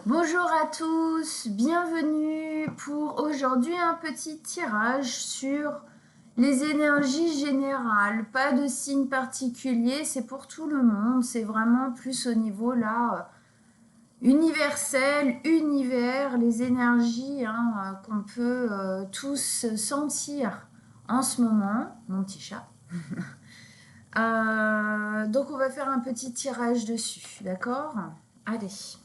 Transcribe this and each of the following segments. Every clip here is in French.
Bonjour à tous, bienvenue pour aujourd'hui un petit tirage sur les énergies générales. Pas de signe particulier, c'est pour tout le monde, c'est vraiment plus au niveau là universel, univers, les énergies qu'on peut tous sentir en ce moment. Mon petit chat. Donc on va faire un petit tirage dessus, d'accord? Allez.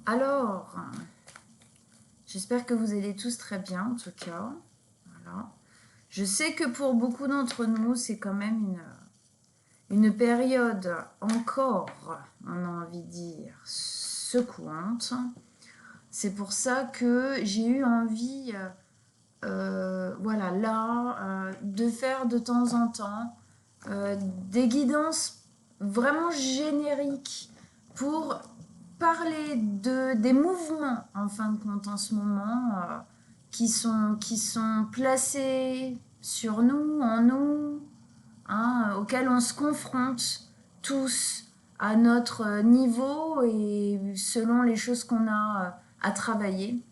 Alors, j'espère que vous allez tous très bien, en tout cas. Voilà. Je sais que pour beaucoup d'entre nous, c'est quand même une période encore, on a envie de dire, secouante. C'est pour ça que j'ai eu envie, voilà, là, de faire de temps en temps des guidances vraiment génériques pour parler des mouvements, en fin de compte, en ce moment, qui sont placés sur nous, en nous, auxquels on se confronte tous à notre niveau et selon les choses qu'on a à travailler,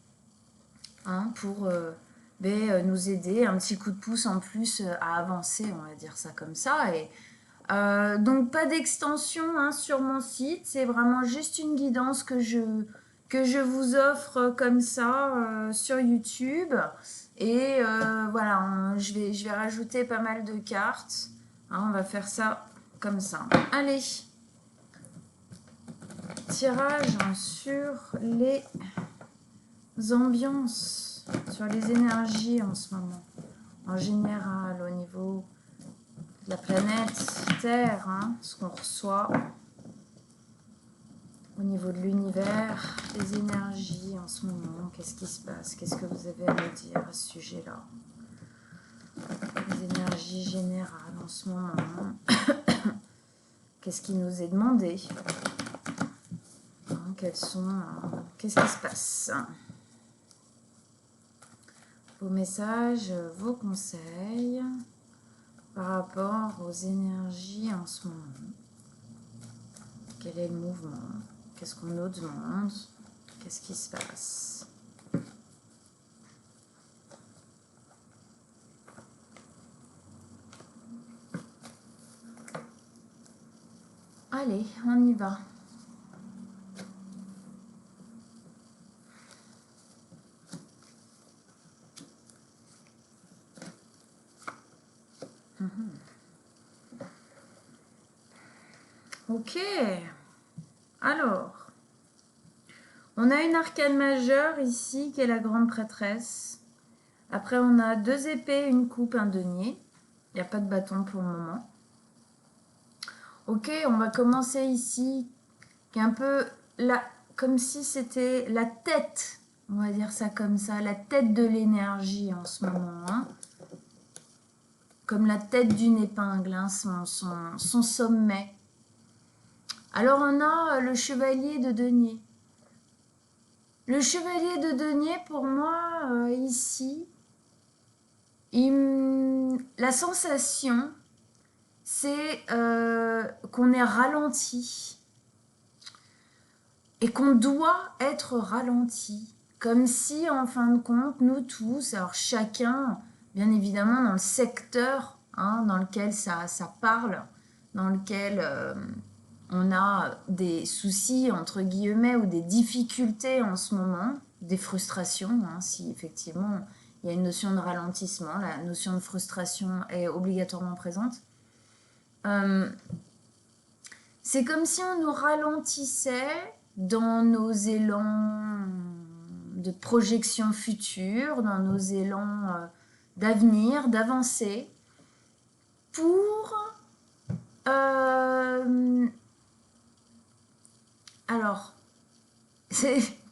pour nous aider, un petit coup de pouce en plus à avancer, on va dire ça comme ça. Et donc pas d'extension sur mon site, c'est vraiment juste une guidance que je vous offre comme ça sur YouTube. Et voilà, je vais rajouter pas mal de cartes. On va faire ça comme ça. Allez, tirage sur les ambiances, sur les énergies en ce moment, en général, au niveau de la planète Terre, ce qu'on reçoit, au niveau de l'univers, les énergies en ce moment, qu'est-ce qui se passe, qu'est-ce que vous avez à me dire à ce sujet-là, les énergies générales en ce moment, qu'est-ce qui nous est demandé, qu'est-ce qui se passe, vos messages, vos conseils par rapport aux énergies en ce moment. Quel est le mouvement? Qu'est-ce qu'on nous demande? Qu'est-ce qui se passe? Allez, on y va. Ok. Alors, on a une arcane majeure ici qui est la grande prêtresse. Après, on a 2 épées, une coupe, un denier. Il n'y a pas de bâton pour le moment. Ok, on va commencer ici, qui est un peu là, comme si c'était la tête, on va dire ça comme ça, la tête de l'énergie en ce moment. Comme la tête d'une épingle, son sommet. Alors on a le chevalier de denier. Le chevalier de denier, pour moi, ici, la sensation, c'est qu'on est ralenti et qu'on doit être ralenti. Comme si, en fin de compte, nous tous, alors chacun, bien évidemment, dans le secteur dans lequel ça parle, dans lequel on a des soucis, entre guillemets, ou des difficultés en ce moment, des frustrations, si effectivement il y a une notion de ralentissement, la notion de frustration est obligatoirement présente. C'est comme si on nous ralentissait dans nos élans de projection future, dans nos élans d'avenir, d'avancer, pour... alors,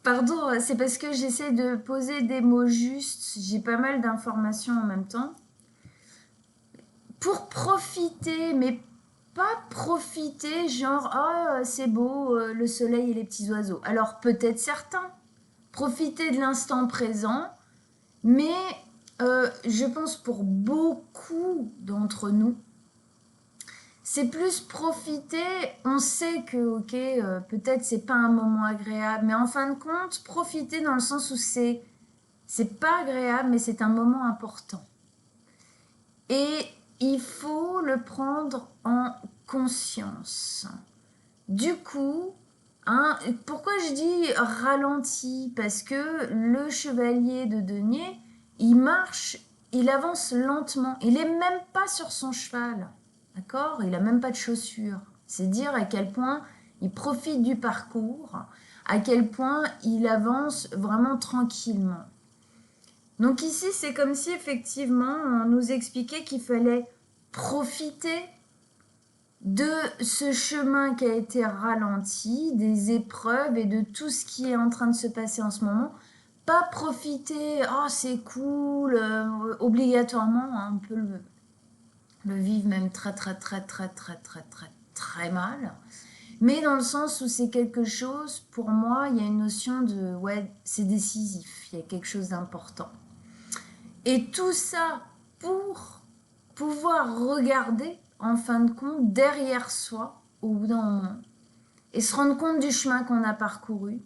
pardon, c'est parce que j'essaie de poser des mots justes, j'ai pas mal d'informations en même temps. Pour profiter, mais pas profiter genre « Ah, c'est beau, le soleil et les petits oiseaux ». Alors peut-être certains, profiter de l'instant présent, mais je pense pour beaucoup d'entre nous, c'est plus profiter. On sait que, ok, peut-être c'est pas un moment agréable, mais en fin de compte, profiter dans le sens où c'est pas agréable, mais c'est un moment important. Et il faut le prendre en conscience. Du coup, hein, pourquoi je dis ralenti? Parce que le chevalier de denier, il marche, il avance lentement. Il n'est même pas sur son cheval. D'accord? Il n'a même pas de chaussures. C'est dire à quel point il profite du parcours, à quel point il avance vraiment tranquillement. Donc ici, c'est comme si effectivement, on nous expliquait qu'il fallait profiter de ce chemin qui a été ralenti, des épreuves et de tout ce qui est en train de se passer en ce moment. Pas profiter, oh c'est cool, obligatoirement, hein, on peut le vivre même très mal. Mais dans le sens où c'est quelque chose, pour moi, il y a une notion de, ouais, c'est décisif, il y a quelque chose d'important. Et tout ça pour pouvoir regarder, en fin de compte, derrière soi, au bout d'un moment, et se rendre compte du chemin qu'on a parcouru,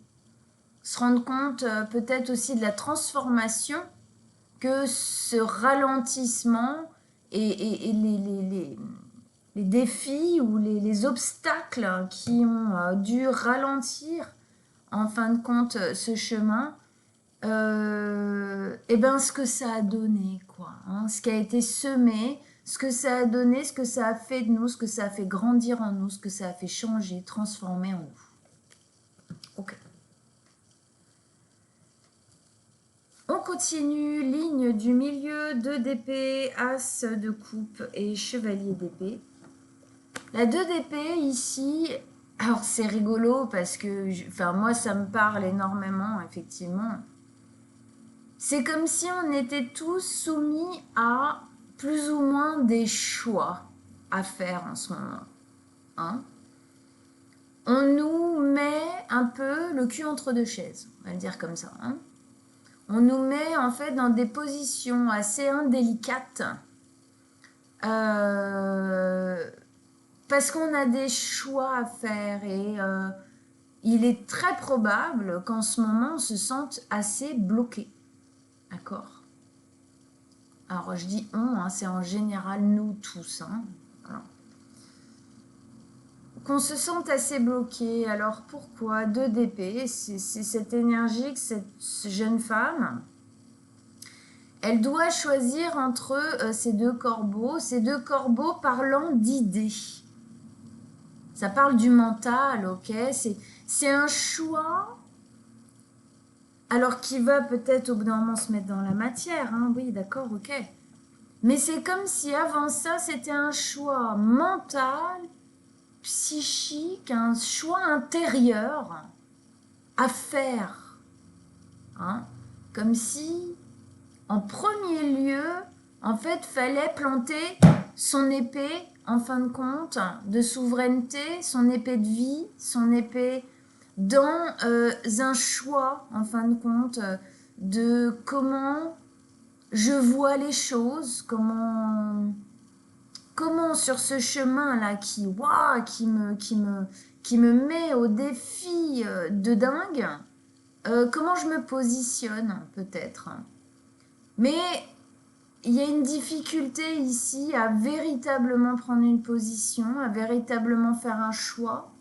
se rendre compte peut-être aussi de la transformation que ce ralentissement et les défis ou les obstacles qui ont dû ralentir, en fin de compte, ce chemin, et ben ce que ça a donné, quoi, hein, ce qui a été semé, ce que ça a donné, ce que ça a fait de nous, ce que ça a fait grandir en nous, ce que ça a fait changer, transformer en nous. Ok. On continue, ligne du milieu, 2 d'épée, as de coupe et chevalier d'épée. La 2 d'épée ici, alors c'est rigolo parce que, enfin moi ça me parle énormément effectivement. C'est comme si on était tous soumis à plus ou moins des choix à faire en ce moment. Hein? On nous met un peu le cul entre deux chaises, on va le dire comme ça. Hein? On nous met en fait dans des positions assez indélicates parce qu'on a des choix à faire et il est très probable qu'en ce moment on se sente assez bloqué. D'accord? Alors je dis on, hein, c'est en général nous tous. Hein. Voilà. Qu'on se sente assez bloqué. Alors pourquoi 2 d'épée, c'est cette énergie que cette jeune femme, elle doit choisir entre ces deux corbeaux parlant d'idées. Ça parle du mental, ok? C'est un choix, alors qui va peut-être au bout d'un moment se mettre dans la matière, hein? Oui, d'accord, ok. Mais c'est comme si avant ça, c'était un choix mental, psychique, un choix intérieur à faire. Hein? Comme si, en premier lieu, en fait, fallait planter son épée, en fin de compte, de souveraineté, son épée de vie, son épée dans un choix, en fin de compte, de comment je vois les choses, comment sur ce chemin-là qui me met au défi de dingue, comment je me positionne peut-être. Mais il y a une difficulté ici à véritablement prendre une position, à véritablement faire un choix.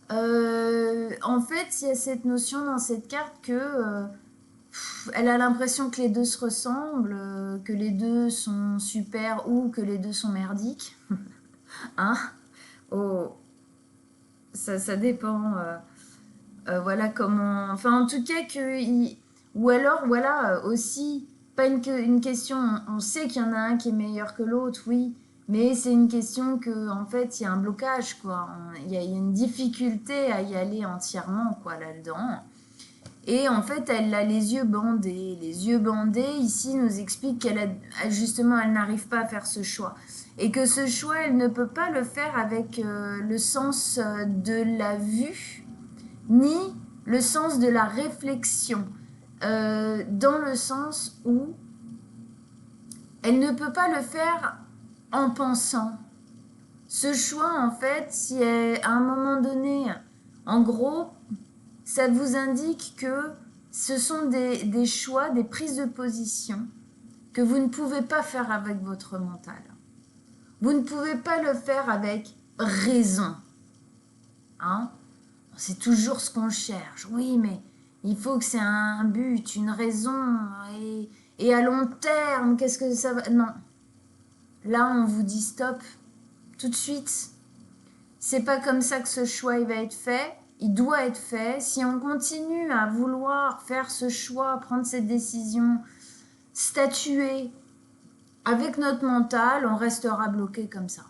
En fait, il y a cette notion dans cette carte que elle a l'impression que les deux se ressemblent, que les deux sont super ou que les deux sont merdiques. Hein? Oh, ça dépend. Voilà comment. Enfin, en tout cas, ou alors, voilà, aussi, pas une question. On sait qu'il y en a un qui est meilleur que l'autre, oui. Mais c'est une question que, en fait, il y a un blocage, quoi. Il y a une difficulté à y aller entièrement, quoi, là-dedans. Et en fait, elle a les yeux bandés. Les yeux bandés, ici, nous explique justement, elle n'arrive pas à faire ce choix. Et que ce choix, elle ne peut pas le faire avec le sens de la vue, ni le sens de la réflexion. Dans le sens où elle ne peut pas le faire en pensant. Ce choix, en fait, si à un moment donné, en gros, ça vous indique que ce sont des choix, des prises de position que vous ne pouvez pas faire avec votre mental. Vous ne pouvez pas le faire avec raison. Hein? C'est toujours ce qu'on cherche. Oui, mais il faut que c'est un but, une raison. Et à long terme, qu'est-ce que ça va... Non. Là, on vous dit stop. Tout de suite. C'est pas comme ça que ce choix il va être fait. Il doit être fait. Si on continue à vouloir faire ce choix, prendre cette décision, statuer avec notre mental, on restera bloqué comme ça.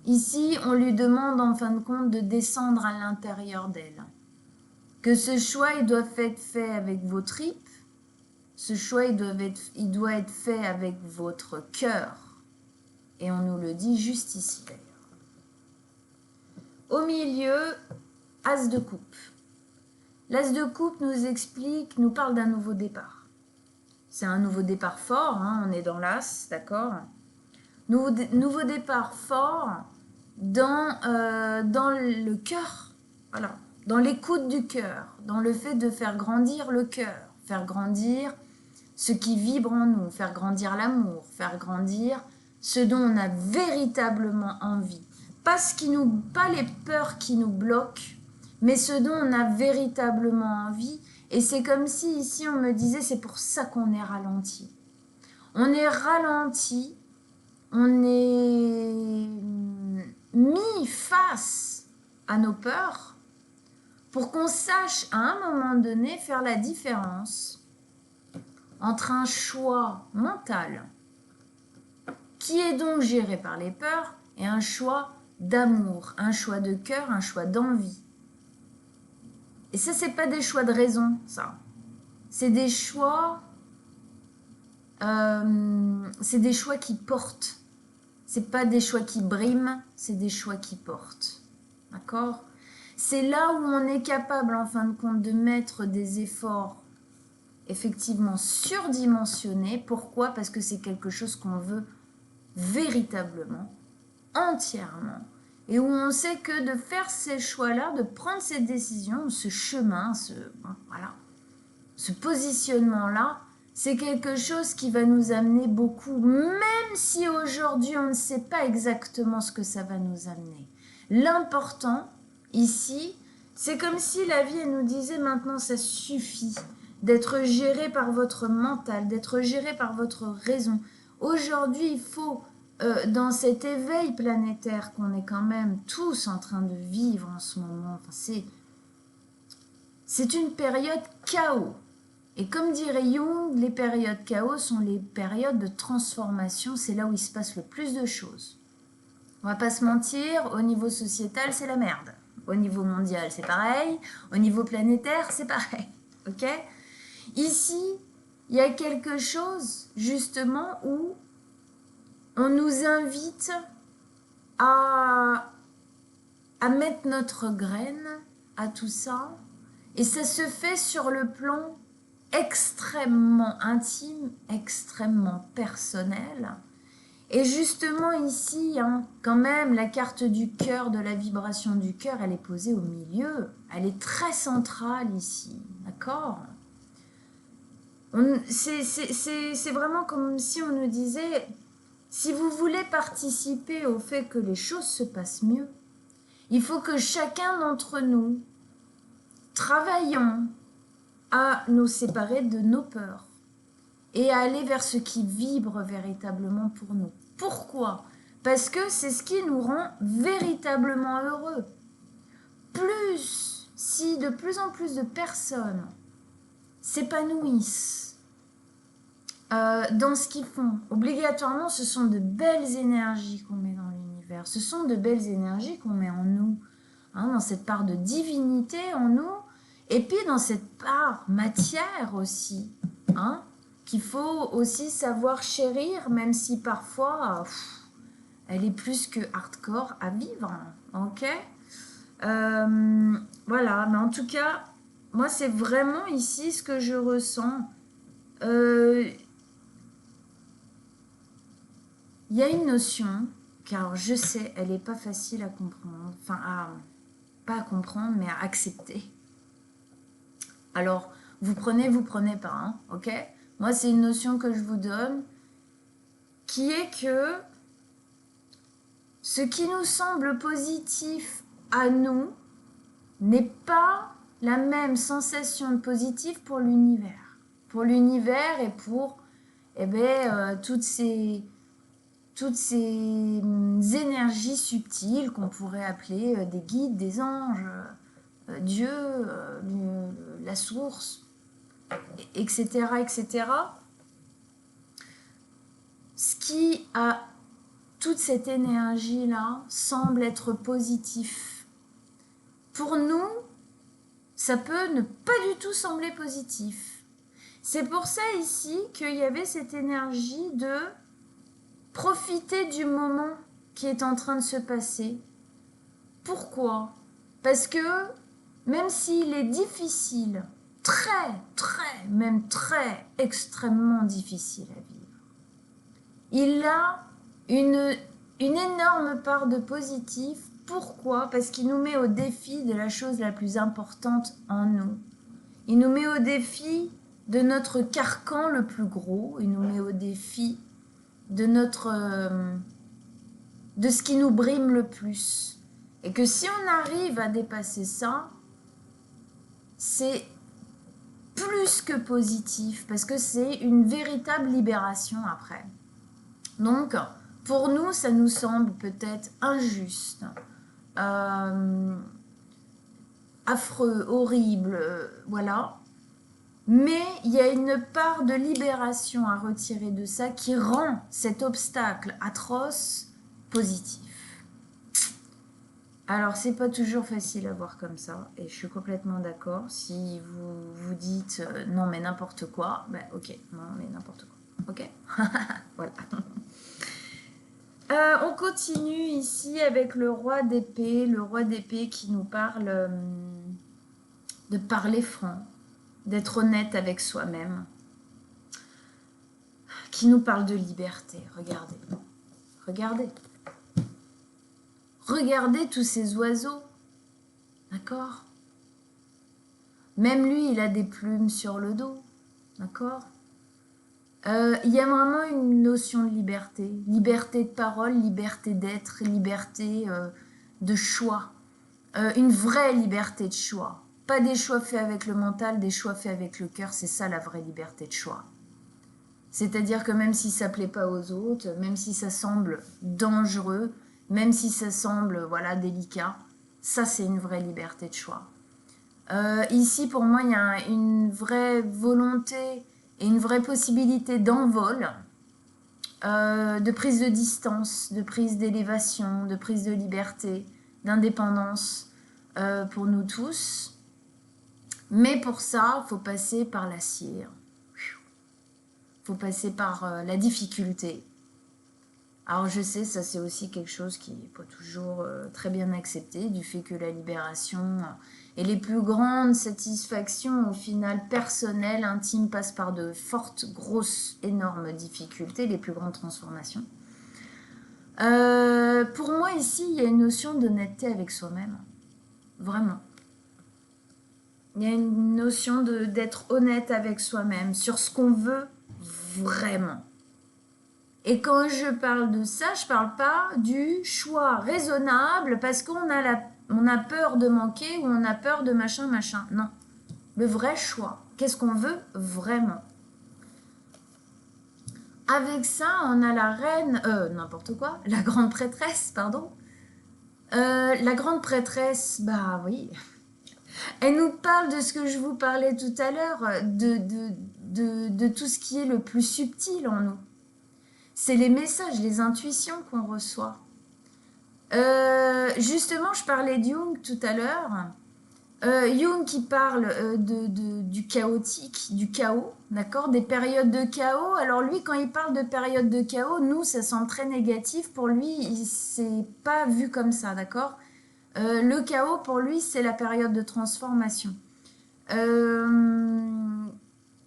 Ici, on lui demande en fin de compte de descendre à l'intérieur d'elle. Que ce choix, il doit être fait avec vos tripes. Ce choix, il doit être fait avec votre cœur. Et on nous le dit juste ici d'ailleurs. Au milieu, As de coupe. L'As de coupe nous parle d'un nouveau départ. C'est un nouveau départ fort, hein, on est dans l'As, d'accord? Nouveau départ fort dans le cœur, voilà, dans l'écoute du cœur, dans le fait de faire grandir le cœur, faire grandir ce qui vibre en nous, faire grandir l'amour, faire grandir ce dont on a véritablement envie. Pas les peurs qui nous bloquent, mais ce dont on a véritablement envie. Et c'est comme si ici on me disait, c'est pour ça qu'on est ralenti. On est ralenti, on est mis face à nos peurs pour qu'on sache à un moment donné faire la différence entre un choix mental qui est donc géré par les peurs et un choix d'amour, un choix de cœur, un choix d'envie. Et ça, c'est pas des choix de raison, ça. C'est des choix qui portent. C'est pas des choix qui briment, c'est des choix qui portent. D'accord? C'est là où on est capable, en fin de compte, de mettre des efforts effectivement surdimensionnés. Pourquoi? Parce que c'est quelque chose qu'on veut véritablement, entièrement, et où on sait que de faire ces choix-là, de prendre ces décisions, ce chemin, ce positionnement-là, c'est quelque chose qui va nous amener beaucoup, même si aujourd'hui on ne sait pas exactement ce que ça va nous amener. L'important, ici, c'est comme si la vie elle nous disait maintenant ça suffit d'être géré par votre mental, d'être géré par votre raison. Aujourd'hui, il faut, dans cet éveil planétaire qu'on est quand même tous en train de vivre en ce moment, c'est une période chaos. Et comme dirait Jung, les périodes chaos sont les périodes de transformation, c'est là où il se passe le plus de choses. On va pas se mentir, au niveau sociétal, c'est la merde. Au niveau mondial, c'est pareil. Au niveau planétaire, c'est pareil. Ok ? Ici, il y a quelque chose, justement, où on nous invite à mettre notre graine à tout ça. Et ça se fait sur le plan extrêmement intime, extrêmement personnel. Et justement ici, quand même, la carte du cœur, de la vibration du cœur, elle est posée au milieu. Elle est très centrale ici, d'accord ? C'est vraiment comme si on nous disait, si vous voulez participer au fait que les choses se passent mieux, il faut que chacun d'entre nous travaillions à nous séparer de nos peurs et à aller vers ce qui vibre véritablement pour nous. Pourquoi? Parce que c'est ce qui nous rend véritablement heureux. Si de plus en plus de personnes s'épanouissent dans ce qu'ils font, obligatoirement, ce sont de belles énergies qu'on met dans l'univers. Ce sont de belles énergies qu'on met en nous, dans cette part de divinité en nous, et puis dans cette part matière aussi, qu'il faut aussi savoir chérir, même si parfois elle est plus que hardcore à vivre. Ok, voilà, mais en tout cas, moi c'est vraiment ici ce que je ressens. Il y a une notion car je sais, elle n'est pas facile à comprendre, enfin, pas à comprendre, mais à accepter. Alors, vous prenez pas, hein, ok? Moi, c'est une notion que je vous donne, qui est que ce qui nous semble positif à nous n'est pas la même sensation de positif pour l'univers. Pour l'univers et pour toutes ces énergies subtiles qu'on pourrait appeler des guides, des anges, Dieu, la source, etc., etc. Ce qui a toute cette énergie-là semble être positif. Pour nous, ça peut ne pas du tout sembler positif. C'est pour ça ici qu'il y avait cette énergie de profiter du moment qui est en train de se passer. Pourquoi? Parce que même s'il est difficile, même très, extrêmement difficile à vivre, il a une énorme part de positif. Pourquoi? Parce qu'il nous met au défi de la chose la plus importante en nous. Il nous met au défi de notre carcan le plus gros. Il nous met au défi de de ce qui nous brime le plus. Et que si on arrive à dépasser ça, c'est plus que positif, parce que c'est une véritable libération après. Donc, pour nous, ça nous semble peut-être injuste, affreux, horrible, voilà. Mais il y a une part de libération à retirer de ça qui rend cet obstacle atroce positif. Alors, c'est pas toujours facile à voir comme ça, et je suis complètement d'accord. Si vous vous dites non, mais n'importe quoi, ben ok, non, mais n'importe quoi, ok. Voilà. On continue ici avec le roi d'épée qui nous parle de parler franc, d'être honnête avec soi-même, qui nous parle de liberté. Regardez, regardez. Regardez tous ces oiseaux, d'accord? Même lui, il a des plumes sur le dos, d'accord? Il y a vraiment une notion de liberté. Liberté de parole, liberté d'être, liberté de choix. Une vraie liberté de choix. Pas des choix faits avec le mental, des choix faits avec le cœur. C'est ça la vraie liberté de choix. C'est-à-dire que même si ça ne plaît pas aux autres, même si ça semble dangereux, même si ça semble voilà, délicat, ça c'est une vraie liberté de choix. Ici, pour moi, il y a une vraie volonté et une vraie possibilité d'envol, de prise de distance, de prise d'élévation, de prise de liberté, d'indépendance pour nous tous. Mais pour ça, il faut passer par la cire. Il faut passer par la difficulté. Alors je sais, ça c'est aussi quelque chose qui n'est pas toujours très bien accepté, du fait que la libération et les plus grandes satisfactions au final personnelles, intimes, passent par de fortes, grosses, énormes difficultés, les plus grandes transformations. Pour moi ici, il y a une notion d'honnêteté avec soi-même, vraiment. Il y a une notion d'être honnête avec soi-même sur ce qu'on veut vraiment. Et quand je parle de ça, je ne parle pas du choix raisonnable parce qu'on a peur de manquer ou on a peur de machin. Non. Le vrai choix. Qu'est-ce qu'on veut vraiment? Avec ça, on a la reine... n'importe quoi. La grande prêtresse, pardon. La grande prêtresse, bah oui. Elle nous parle de ce que je vous parlais tout à l'heure, de tout ce qui est le plus subtil en nous. C'est les messages, les intuitions qu'on reçoit. Justement, je parlais de Jung tout à l'heure. Jung qui parle du chaotique, du chaos, d'accord, des périodes de chaos. Alors lui, quand il parle de périodes de chaos, nous, ça semble très négatif. Pour lui, il s'est pas vu comme ça, d'accord. Le chaos, pour lui, c'est la période de transformation.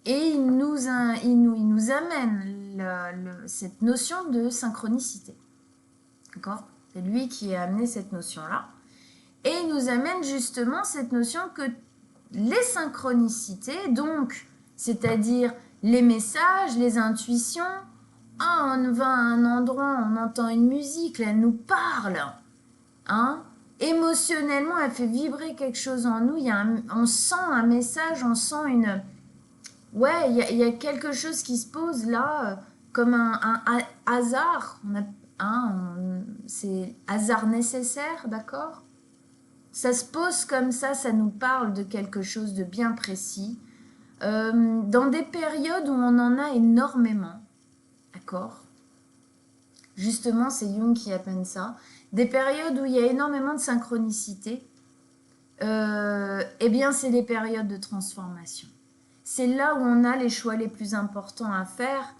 Et il nous amène cette notion de synchronicité. D'accord? C'est lui qui a amené cette notion-là. Et il nous amène justement cette notion que les synchronicités, donc, c'est-à-dire les messages, les intuitions, ah, on va à un endroit, on entend une musique, là, elle nous parle, hein? Émotionnellement, elle fait vibrer quelque chose en nous, on sent un message, on sent une... Ouais, il y a quelque chose qui se pose là, comme un hasard, c'est hasard nécessaire, d'accord? Ça se pose comme ça nous parle de quelque chose de bien précis. Dans des périodes où on en a énormément, d'accord? Justement, c'est Jung qui appelle ça. Des périodes où il y a énormément de synchronicité, eh bien, c'est les périodes de transformation. C'est là où on a les choix les plus importants à faire.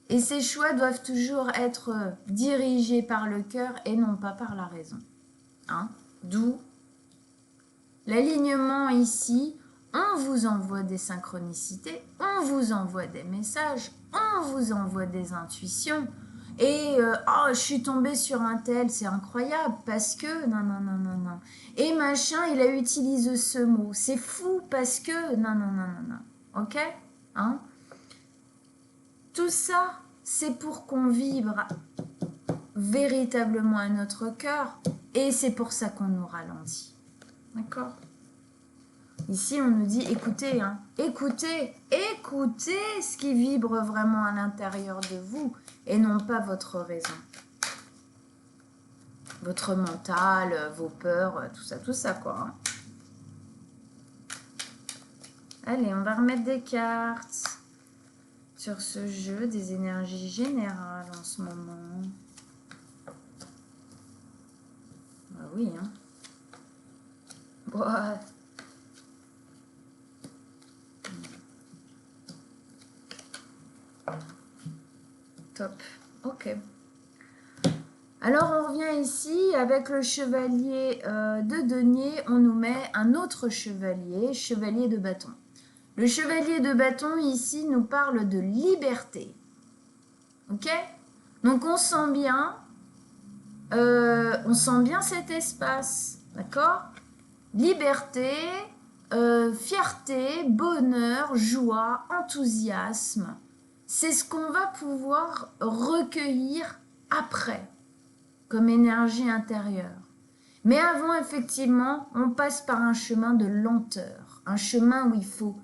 Et ces choix doivent toujours être dirigés par le cœur et non pas par la raison. Hein? D'où l'alignement ici. On vous envoie des synchronicités, on vous envoie des messages, on vous envoie des intuitions. Et oh, je suis tombée sur un tel, c'est incroyable parce que non. Et machin, il a utilisé ce mot, c'est fou parce que non. Ok, hein? Tout ça, c'est pour qu'on vibre véritablement à notre cœur et c'est pour ça qu'on nous ralentit. D'accord? Ici, on nous dit, écoutez, hein, écoutez ce qui vibre vraiment à l'intérieur de vous et non pas votre raison. Votre mental, vos peurs, tout ça, quoi. Hein. Allez, on va remettre des cartes sur ce jeu, des énergies générales en ce moment. Bah oui, hein. Bon, top, ok. Alors on revient ici avec le chevalier de denier, on nous met un autre chevalier, chevalier de bâton. Le chevalier de bâton ici nous parle de liberté. Ok? Donc on sent bien cet espace, d'accord? Liberté, fierté, bonheur, joie, enthousiasme. C'est ce qu'on va pouvoir recueillir après, comme énergie intérieure. Mais avant, effectivement, on passe par un chemin de lenteur, un chemin où il faut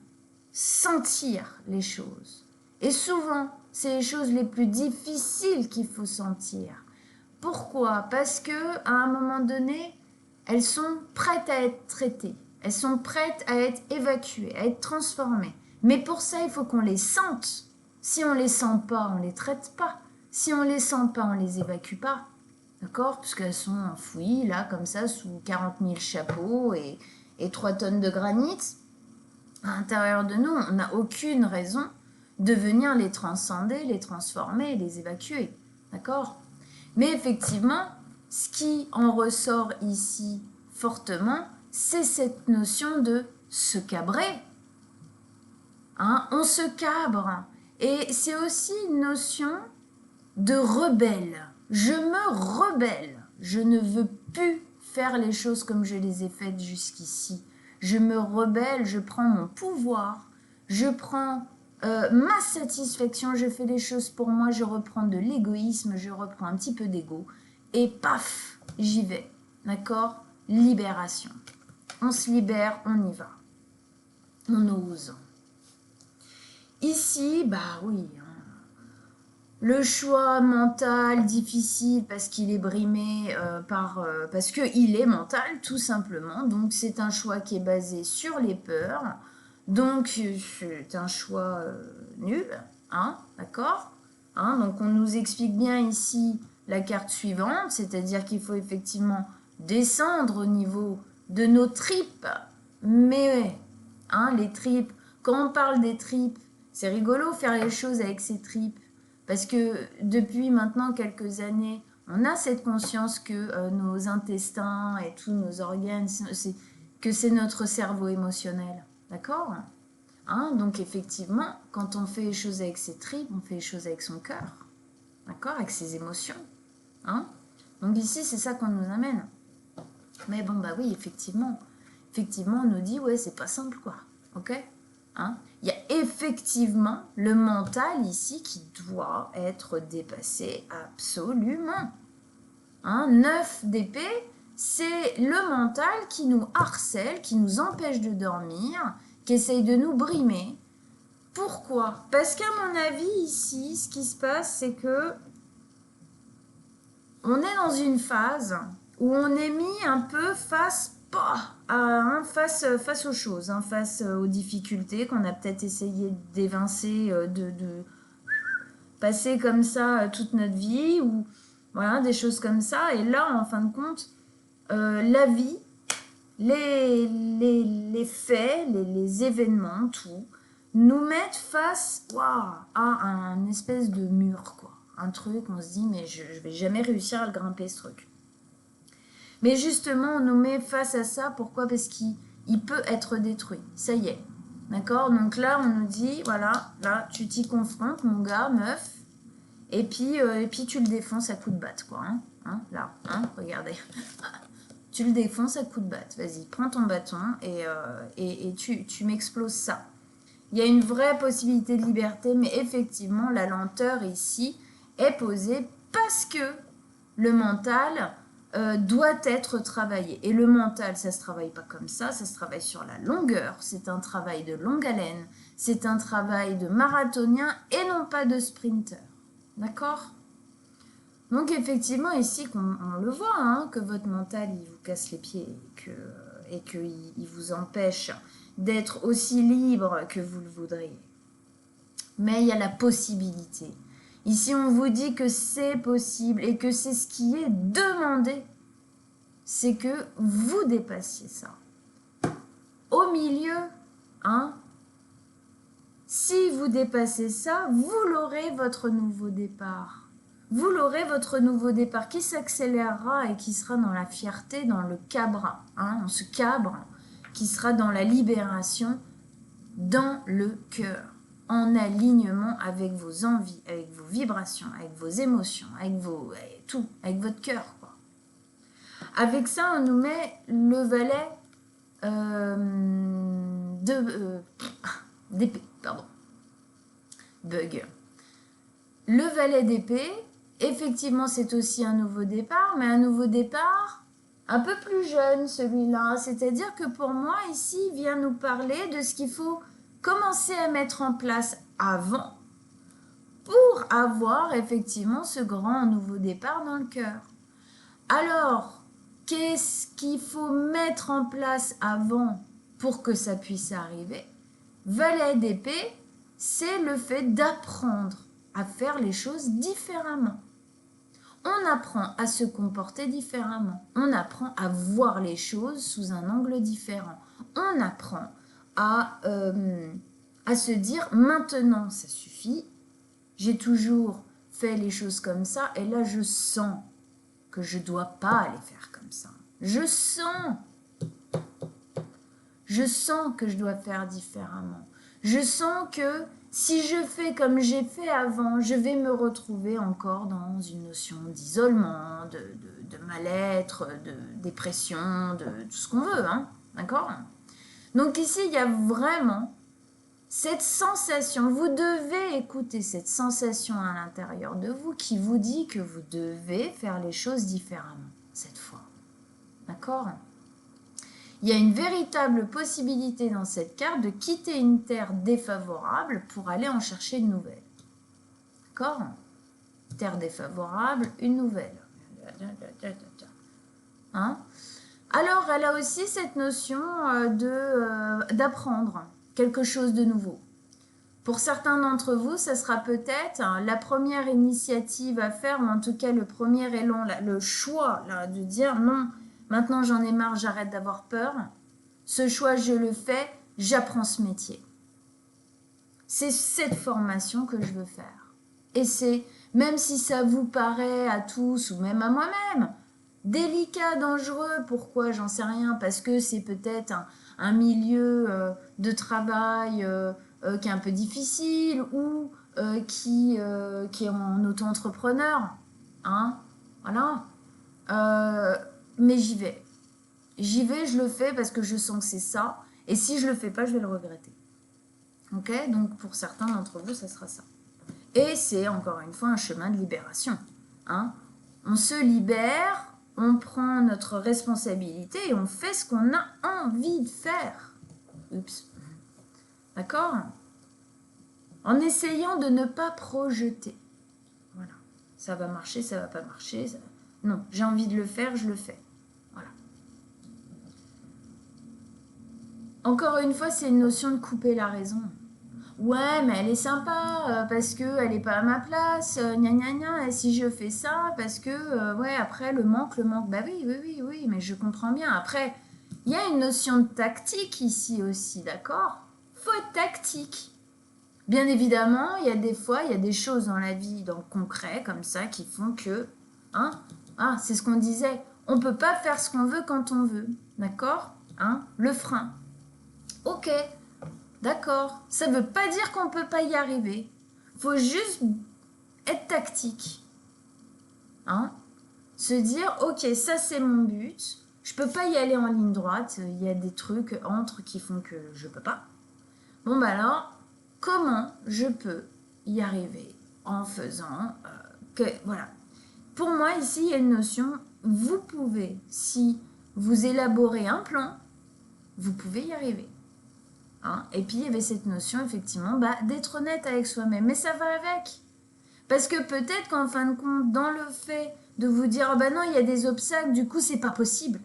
sentir les choses. Et souvent, c'est les choses les plus difficiles qu'il faut sentir. Pourquoi? Parce que à un moment donné, elles sont prêtes à être traitées. Elles sont prêtes à être évacuées, à être transformées. Mais pour ça, il faut qu'on les sente. Si on ne les sent pas, on ne les traite pas. Si on ne les sent pas, on ne les évacue pas. D'accord? Puisqu'elles sont enfouies, là, comme ça, sous 40 000 chapeaux et 3 tonnes de granit. À l'intérieur de nous, on n'a aucune raison de venir les transcender, les transformer, les évacuer. D'accord? Mais effectivement, ce qui en ressort ici fortement, c'est cette notion de se cabrer. Hein? On se cabre. Et c'est aussi une notion de rebelle. Je me rebelle. Je ne veux plus faire les choses comme je les ai faites jusqu'ici. Je me rebelle, je prends mon pouvoir, je prends ma satisfaction, je fais les choses pour moi, je reprends de l'égoïsme, je reprends un petit peu d'ego. Et paf, j'y vais. D'accord? Libération. On se libère, on y va. On ose. Ici, bah oui, le choix mental difficile parce qu'il est brimé parce qu'il est mental tout simplement. Donc c'est un choix qui est basé sur les peurs. Donc c'est un choix nul, hein, d'accord, hein, donc on nous explique bien ici la carte suivante, c'est-à-dire qu'il faut effectivement descendre au niveau de nos tripes. Mais hein, les tripes, quand on parle des tripes, c'est rigolo faire les choses avec ses tripes. Parce que depuis maintenant quelques années, on a cette conscience que nos intestins et tous nos organes, que c'est notre cerveau émotionnel. D'accord? Hein? Donc effectivement, quand on fait les choses avec ses tripes, on fait les choses avec son cœur. D'accord? Avec ses émotions. Hein? Donc ici, c'est ça qu'on nous amène. Mais bon, bah oui, effectivement. Effectivement, on nous dit, ouais, c'est pas simple, quoi. Ok, hein? Il y a effectivement le mental ici qui doit être dépassé absolument. 9 d'épée, c'est le mental qui nous harcèle, qui nous empêche de dormir, qui essaye de nous brimer. Pourquoi? Parce qu'à mon avis, ici, ce qui se passe, c'est que on est dans une phase où on est mis un peu face aux choses, face aux difficultés qu'on a peut-être essayé d'évincer, de passer comme ça toute notre vie, ou voilà, des choses comme ça. Et là, en fin de compte, la vie, les faits, les événements, tout, nous mettent face à un espèce de mur, quoi. Un truc, on se dit, mais je vais jamais réussir à le grimper, ce truc. Mais justement, on nous met face à ça, pourquoi? Parce qu'il peut être détruit, ça y est. D'accord? Donc là, on nous dit, voilà, là, tu t'y confrontes, mon gars, meuf, et puis tu le défonces à coups de batte, quoi. Là, regardez. Tu le défonces à coups de batte. Vas-y, prends ton bâton et tu m'exploses ça. Il y a une vraie possibilité de liberté, mais effectivement, la lenteur ici est posée parce que le mental doit être travaillé. Et le mental, ça ne se travaille pas comme ça se travaille sur la longueur. C'est un travail de longue haleine, c'est un travail de marathonien et non pas de sprinter. D'accord? Donc effectivement, ici, on le voit, que votre mental, il vous casse les pieds et qu'il vous empêche d'être aussi libre que vous le voudriez. Mais il y a la possibilité. Ici, on vous dit que c'est possible et que c'est ce qui est demandé. C'est que vous dépassiez ça. Au milieu, si vous dépassez ça, vous l'aurez votre nouveau départ. Vous l'aurez votre nouveau départ qui s'accélérera et qui sera dans la fierté, dans le cabre, dans ce cabre, qui sera dans la libération, dans le cœur, en alignement avec vos envies, avec vos vibrations, avec vos émotions, avec tout, avec votre cœur, quoi. Avec ça, on nous met le valet d'épée, pardon. Bug. Le valet d'épée, effectivement, c'est aussi un nouveau départ, mais un nouveau départ un peu plus jeune, celui-là. C'est-à-dire que pour moi, ici, il vient nous parler de ce qu'il faut commencer à mettre en place avant pour avoir effectivement ce grand nouveau départ dans le cœur. Alors, qu'est-ce qu'il faut mettre en place avant pour que ça puisse arriver? Valet d'épée, c'est le fait d'apprendre à faire les choses différemment. On apprend à se comporter différemment. On apprend à voir les choses sous un angle différent. On apprend à se dire maintenant ça suffit. J'ai toujours fait les choses comme ça et là je sens que je ne dois pas les faire comme ça. Je sens que je dois faire différemment. Je sens que si je fais comme j'ai fait avant, je vais me retrouver encore dans une notion d'isolement, de mal-être, de dépression, de tout ce qu'on veut, d'accord? Donc ici, il y a vraiment cette sensation, vous devez écouter cette sensation à l'intérieur de vous qui vous dit que vous devez faire les choses différemment cette fois, d'accord? Il y a une véritable possibilité dans cette carte de quitter une terre défavorable pour aller en chercher une nouvelle. D'accord? Terre défavorable, une nouvelle. Alors, elle a aussi cette notion d'apprendre quelque chose de nouveau. Pour certains d'entre vous, ça sera peut-être la première initiative à faire, ou en tout cas le premier élan, le choix de dire non, maintenant j'en ai marre, j'arrête d'avoir peur. Ce choix, je le fais, j'apprends ce métier. C'est cette formation que je veux faire. Et c'est, même si ça vous paraît à tous, ou même à moi-même, délicat, dangereux, pourquoi? J'en sais rien, parce que c'est peut-être un milieu de travail qui est un peu difficile, ou qui est en auto-entrepreneur. Voilà. mais j'y vais. J'y vais, je le fais parce que je sens que c'est ça. Et si je le fais pas, je vais le regretter. Ok? Donc pour certains d'entre vous, ça sera ça. Et c'est encore une fois un chemin de libération. Hein? On se libère, on prend notre responsabilité et on fait ce qu'on a envie de faire. Oups. D'accord? En essayant de ne pas projeter. Voilà. Ça va marcher, ça va pas marcher. Ça... Non, j'ai envie de le faire, je le fais. Voilà. Encore une fois, c'est une notion de couper la raison. Ouais, mais elle est sympa parce qu'elle n'est pas à ma place, gna gna gna, et si je fais ça, parce que, ouais, après, le manque, bah oui, mais je comprends bien. Après, il y a une notion de tactique ici aussi, d'accord? Faut être tactique. Bien évidemment, il y a des fois, il y a des choses dans la vie, dans le concret, comme ça, qui font que, hein, ah, c'est ce qu'on disait, on ne peut pas faire ce qu'on veut quand on veut, d'accord? Hein, le frein. Ok, d'accord. Ça ne veut pas dire qu'on ne peut pas y arriver. Il faut juste être tactique. Hein? Se dire, ok, ça c'est mon but. Je ne peux pas y aller en ligne droite. Il y a des trucs entre qui font que je ne peux pas. Bon, bah alors, comment je peux y arriver en faisant que... Voilà. Pour moi, ici, il y a une notion, vous pouvez, si vous élaborez un plan, vous pouvez y arriver. Hein? Et puis, il y avait cette notion, effectivement, d'être honnête avec soi-même. Mais ça va avec. Parce que peut-être qu'en fin de compte, dans le fait de vous dire, oh ben non, il y a des obstacles, du coup, c'est pas possible.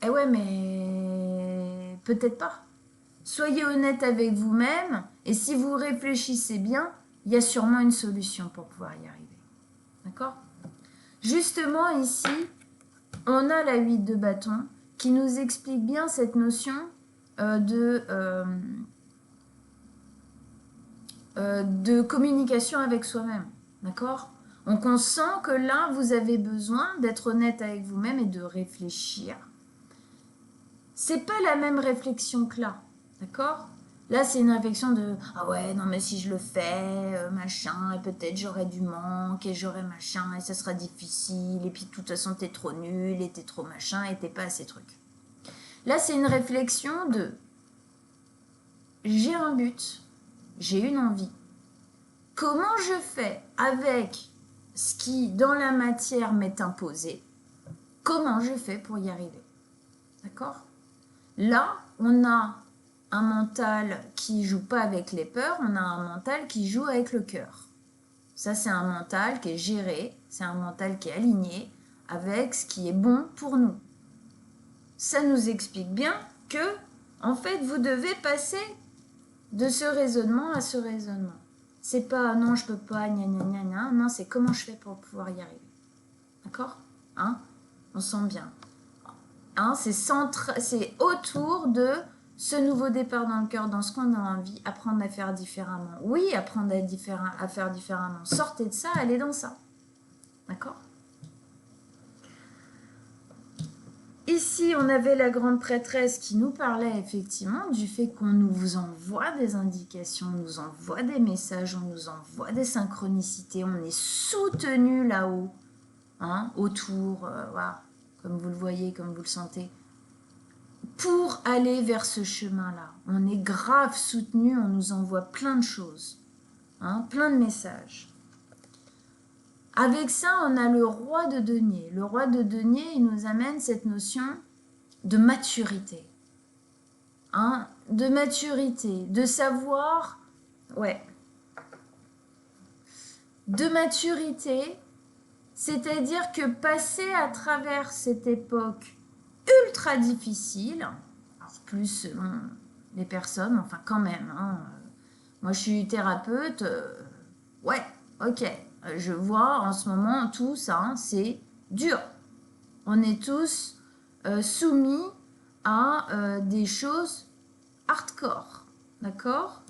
Eh ouais, mais peut-être pas. Soyez honnête avec vous-même, et si vous réfléchissez bien, il y a sûrement une solution pour pouvoir y arriver. D'accord? Justement, ici, on a la 8 de bâton qui nous explique bien cette notion de communication avec soi-même. D'accord? Donc on sent que là, vous avez besoin d'être honnête avec vous-même et de réfléchir. C'est pas la même réflexion que là. D'accord? Là, c'est une réflexion de « Ah ouais, non mais si je le fais, machin, et peut-être j'aurai du manque, et j'aurai machin, et ça sera difficile, et puis de toute façon t'es trop nul, et t'es trop machin, et t'es pas assez truc. » Là, c'est une réflexion de « J'ai un but, j'ai une envie. Comment je fais avec ce qui, dans la matière, m'est imposé? Comment je fais pour y arriver? » D'accord? Là, on a un mental qui joue pas avec les peurs, on a un mental qui joue avec le cœur. Ça, c'est un mental qui est géré, c'est un mental qui est aligné avec ce qui est bon pour nous. Ça nous explique bien que, en fait, vous devez passer de ce raisonnement à ce raisonnement. C'est pas non, je peux pas, gna gna gna gna, non, c'est comment je fais pour pouvoir y arriver. D'accord? Hein? On sent bien. Hein, c'est autour de ce nouveau départ dans le cœur, dans ce qu'on a envie, apprendre à faire différemment. Oui, apprendre à faire différemment. Sortez de ça, allez dans ça. D'accord? Ici, on avait la grande prêtresse qui nous parlait effectivement du fait qu'on nous envoie des indications, on nous envoie des messages, on nous envoie des synchronicités, on est soutenu là-haut, hein, autour, voilà, comme vous le voyez, comme vous le sentez. Pour aller vers ce chemin-là, on est grave soutenu, on nous envoie plein de choses, hein, plein de messages. Avec ça, on a le roi de denier. Le roi de denier, il nous amène cette notion de maturité. Hein, de maturité, de savoir, ouais, de maturité, c'est-à-dire que passer à travers cette époque ultra difficile, alors plus selon les personnes, enfin quand même, hein, moi je suis thérapeute, ouais, ok, je vois en ce moment tout ça, hein, c'est dur. On est tous soumis à des choses hardcore, d'accord?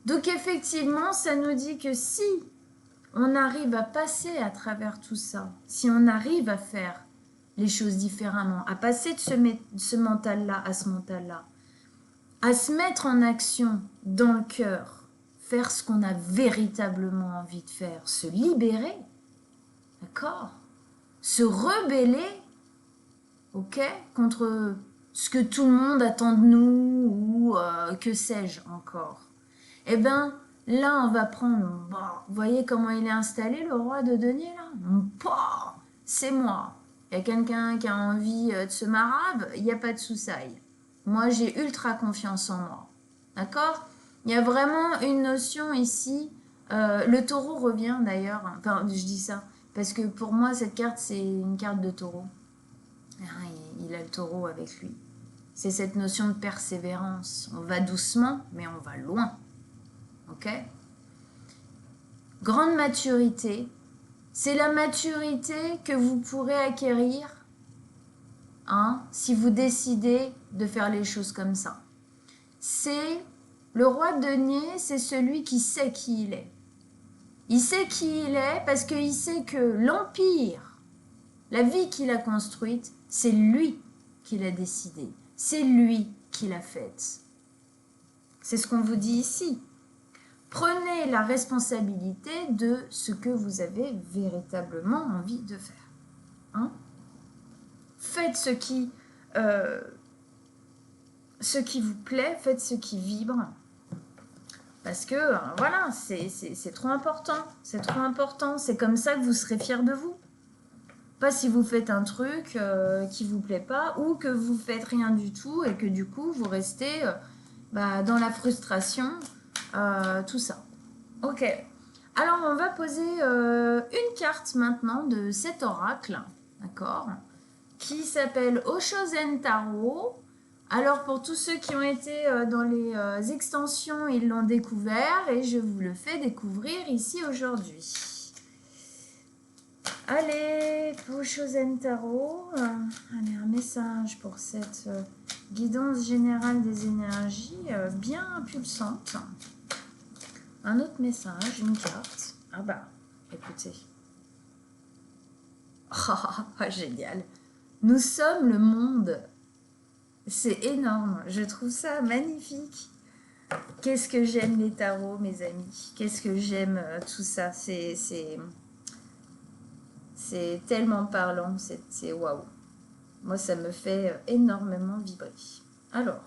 Donc effectivement, ça nous dit que si on arrive à passer à travers tout ça, si on arrive à faire les choses différemment, à passer de ce mental-là à ce mental-là, à se mettre en action dans le cœur, faire ce qu'on a véritablement envie de faire, se libérer, D'accord? Se rebeller, ok, contre ce que tout le monde attend de nous ou que sais-je encore. Eh bien, là, on va prendre... Bah, vous voyez comment il est installé, le roi de denier, là? Bah, c'est moi. Il y a quelqu'un qui a envie de se marabe, il n'y a pas de soussaille. Moi, j'ai ultra confiance en moi. D'accord? Il y a vraiment une notion ici. Le taureau revient d'ailleurs. Enfin, je dis ça. Parce que pour moi, cette carte, c'est une carte de taureau. Il a le taureau avec lui. C'est cette notion de persévérance. On va doucement, mais on va loin. Ok? Grande maturité. C'est la maturité que vous pourrez acquérir si vous décidez de faire les choses comme ça. C'est le roi de denier, c'est celui qui sait qui il est. Il sait qui il est parce qu'il sait que l'empire, la vie qu'il a construite, c'est lui qui l'a décidé. C'est lui qui l'a faite. C'est ce qu'on vous dit ici. Prenez la responsabilité de ce que vous avez véritablement envie de faire. Faites ce qui vous plaît, faites ce qui vibre. Parce que, voilà, c'est trop important. C'est trop important. C'est comme ça que vous serez fiers de vous. Pas si vous faites un truc qui vous plaît pas ou que vous faites rien du tout et que du coup, vous restez dans la frustration, tout ça. Ok. Alors, on va poser une carte maintenant de cet oracle, d'accord, qui s'appelle Oshozen Tarot. Alors, pour tous ceux qui ont été dans les extensions, ils l'ont découvert et je vous le fais découvrir ici aujourd'hui. Allez, Oshozen Tarot. Allez, un message pour cette guidance générale des énergies bien pulsante. Un autre message, une carte. Ah bah, écoutez. Oh, génial. Nous sommes le monde. C'est énorme. Je trouve ça magnifique. Qu'est-ce que j'aime les tarots, mes amis. Qu'est-ce que j'aime tout ça. C'est tellement parlant. C'est waouh. Moi, ça me fait énormément vibrer. Alors.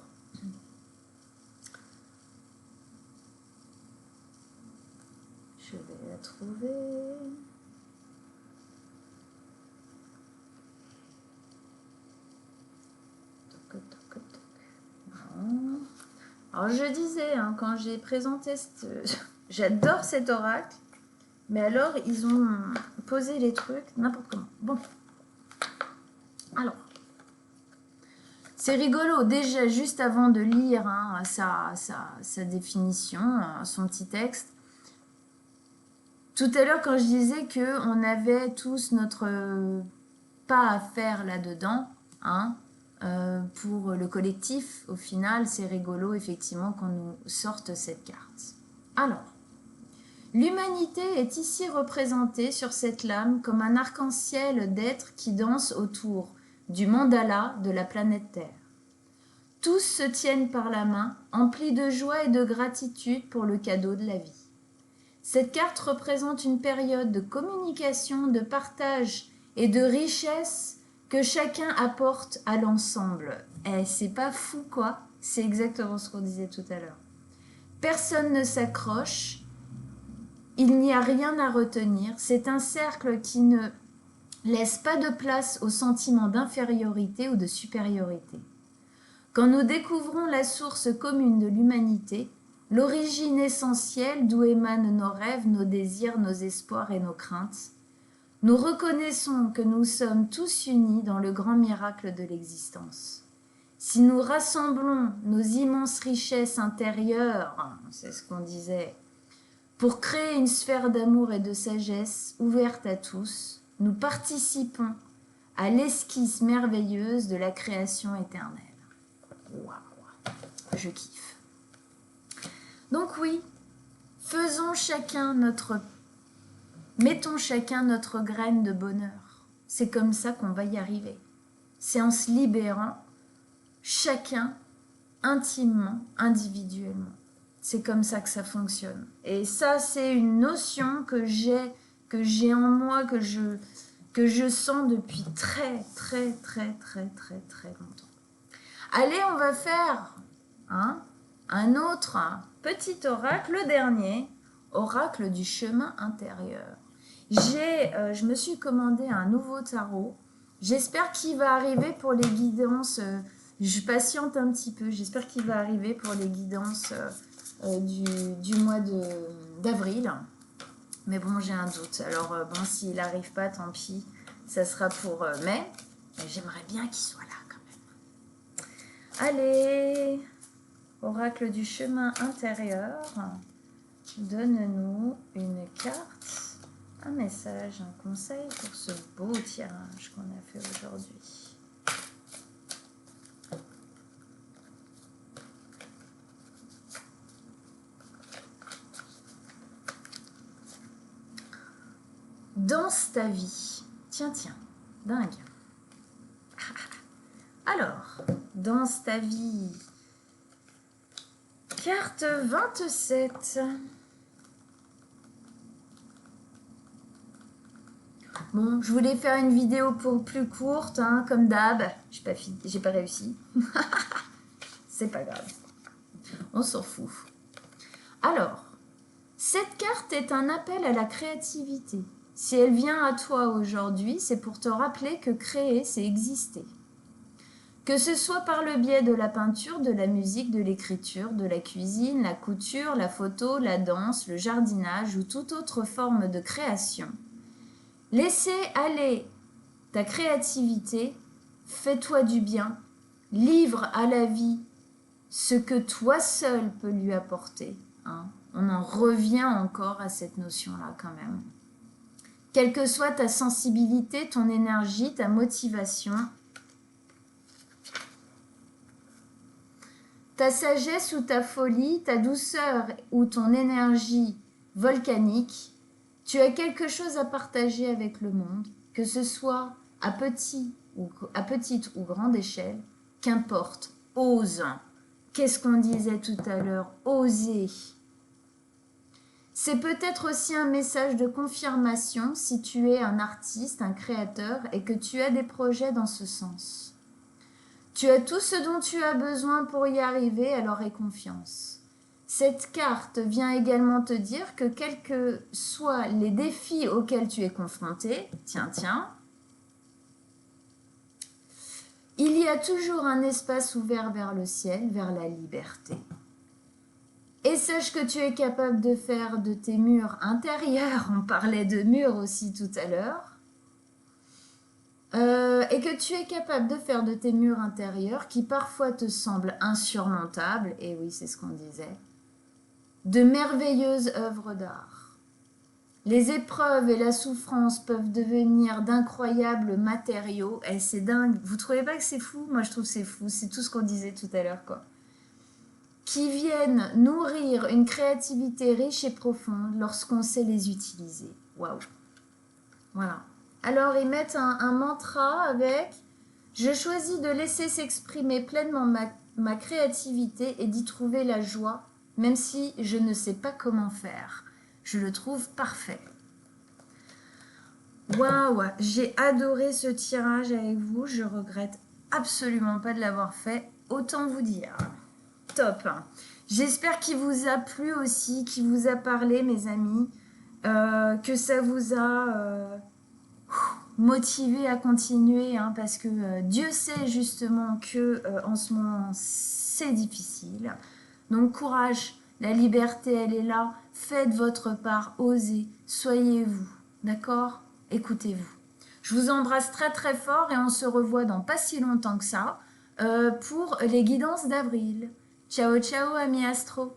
Je vais la trouver. Alors je disais, quand j'ai présenté, j'adore cet oracle, mais alors ils ont posé les trucs n'importe comment. Bon, alors, c'est rigolo, déjà juste avant de lire sa définition, son petit texte. Tout à l'heure quand je disais qu'on avait tous notre pas à faire là-dedans, pour le collectif, au final, c'est rigolo, effectivement, qu'on nous sorte cette carte. Alors, l'humanité est ici représentée sur cette lame comme un arc-en-ciel d'êtres qui dansent autour du mandala de la planète Terre. Tous se tiennent par la main, emplis de joie et de gratitude pour le cadeau de la vie. Cette carte représente une période de communication, de partage et de richesse que chacun apporte à l'ensemble. Et c'est pas fou, quoi. C'est exactement ce qu'on disait tout à l'heure. Personne ne s'accroche. Il n'y a rien à retenir. C'est un cercle qui ne laisse pas de place au sentiment d'infériorité ou de supériorité. Quand nous découvrons la source commune de l'humanité, l'origine essentielle d'où émanent nos rêves, nos désirs, nos espoirs et nos craintes, nous reconnaissons que nous sommes tous unis dans le grand miracle de l'existence. Si nous rassemblons nos immenses richesses intérieures, c'est ce qu'on disait, pour créer une sphère d'amour et de sagesse ouverte à tous, nous participons à l'esquisse merveilleuse de la création éternelle. Waouh, je kiffe. Donc oui, mettons chacun notre graine de bonheur. C'est comme ça qu'on va y arriver. C'est en se libérant chacun intimement, individuellement. C'est comme ça que ça fonctionne. Et ça, c'est une notion que j'ai que j'ai en moi, que je sens depuis très longtemps. Allez, on va faire un autre petit oracle, le dernier, oracle du chemin intérieur. Je me suis commandé un nouveau tarot. J'espère qu'il va arriver pour les guidances. Je patiente un petit peu. J'espère qu'il va arriver pour les guidances du mois d'avril. Mais bon, j'ai un doute. Alors, bon, s'il n'arrive pas, tant pis. Ça sera pour mai. Mais j'aimerais bien qu'il soit là quand même. Allez, oracle du chemin intérieur. Donne-nous une carte, un message, un conseil pour ce beau tirage qu'on a fait aujourd'hui. Danse ta vie. Tiens, dingue. Alors, danse ta vie. Carte 27. Bon, je voulais faire une vidéo plus courte, comme d'hab. J'ai pas réussi. C'est pas grave. On s'en fout. Alors, cette carte est un appel à la créativité. Si elle vient à toi aujourd'hui, c'est pour te rappeler que créer, c'est exister. Que ce soit par le biais de la peinture, de la musique, de l'écriture, de la cuisine, la couture, la photo, la danse, le jardinage ou toute autre forme de création. Laissez aller ta créativité, fais-toi du bien, livre à la vie ce que toi seul peux lui apporter. On en revient encore à cette notion-là quand même. Quelle que soit ta sensibilité, ton énergie, ta motivation, ta sagesse ou ta folie, ta douceur ou ton énergie volcanique, tu as quelque chose à partager avec le monde, que ce soit à petite ou grande échelle, qu'importe, ose. Qu'est-ce qu'on disait tout à l'heure? Oser. C'est peut-être aussi un message de confirmation si tu es un artiste, un créateur et que tu as des projets dans ce sens. Tu as tout ce dont tu as besoin pour y arriver, alors aie confiance. Cette carte vient également te dire que quels que soient les défis auxquels tu es confronté, il y a toujours un espace ouvert vers le ciel, vers la liberté. Et sache que tu es capable de faire de tes murs intérieurs, on parlait de murs aussi tout à l'heure, et que tu es capable de faire de tes murs intérieurs, qui parfois te semblent insurmontables, et oui, c'est ce qu'on disait, de merveilleuses œuvres d'art. Les épreuves et la souffrance peuvent devenir d'incroyables matériaux, et c'est dingue. Vous trouvez pas que c'est fou? Moi, je trouve que c'est fou. C'est tout ce qu'on disait tout à l'heure, quoi. Qui viennent nourrir une créativité riche et profonde lorsqu'on sait les utiliser. Waouh! Voilà. Alors, ils mettent un mantra avec « Je choisis de laisser s'exprimer pleinement ma créativité et d'y trouver la joie, même si je ne sais pas comment faire. » Je le trouve parfait. Waouh! J'ai adoré ce tirage avec vous. Je regrette absolument pas de l'avoir fait. Autant vous dire. Top. J'espère qu'il vous a plu aussi, qu'il vous a parlé, mes amis, que ça vous a motivé à continuer, parce que Dieu sait justement que en ce moment c'est difficile. Donc courage, la liberté elle est là. Faites votre part, osez, soyez vous, d'accord? Écoutez-vous. Je vous embrasse très très fort et on se revoit dans pas si longtemps que ça pour les guidances d'avril. Ciao, ciao, amis astro.